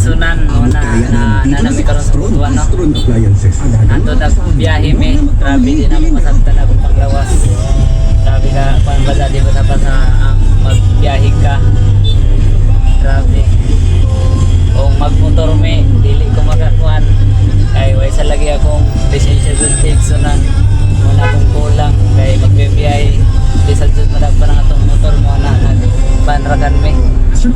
kaigsunan no, na nami karon sa butuan no. Ato na biyahe mi, grabe din ako masabtan ako paglawas. Grabe ka, panbala di ba sa ang magbiyahe ka. Grabe. Kung magmotor mi, dili ko makakuan. Kay way sa lagi akong lisensya sa kaigsunan. Muna akong kulang kay magbiyahe. Di sa jud madag pa nga atong motor mo na nagbanragan mi. So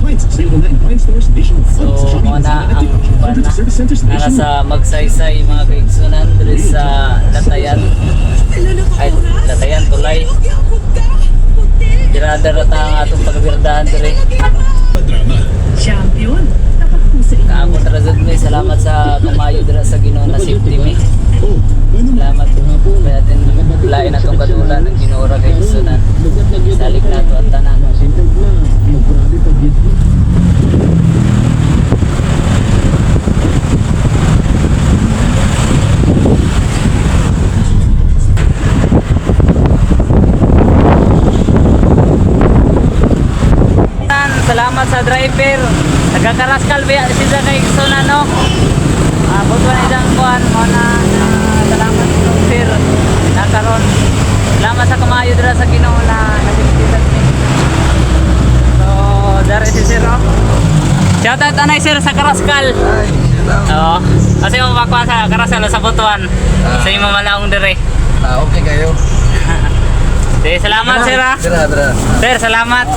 muna ang para sa magsaysay mga kaigsunan diri sa Latayan. Ay Latayan Tulay. Dirada-rata ang atong pagbirdahan diri. Champion. Kaamot ra jud mi, salamat sa kumayo dira sa Ginoo na safety mi. Salamat po kaya atin lain na itong kadulan ng Ginoo ra kaigsunan. Salig na ito ang tanan. Salamat sa driver. Nagkakaraskal ba siya kaigsunan no? Butuan isang kuhan mo na salamat sa sir nakaroon. Salamat sa kumayo dira sa Ginoo na nagsistilan ni. So, dari si sir oh. Shout out anay sir sa Karaskal. Oo. Kasi mo makuha sa Karaskal sa butuan. Sa imo malaong dire. Okay kayo. Sige, salamat sir ah. Sir, salamat.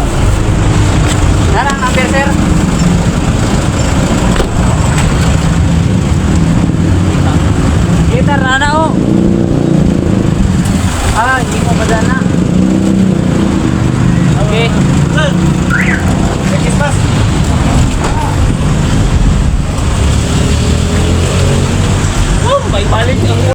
Darang number sir.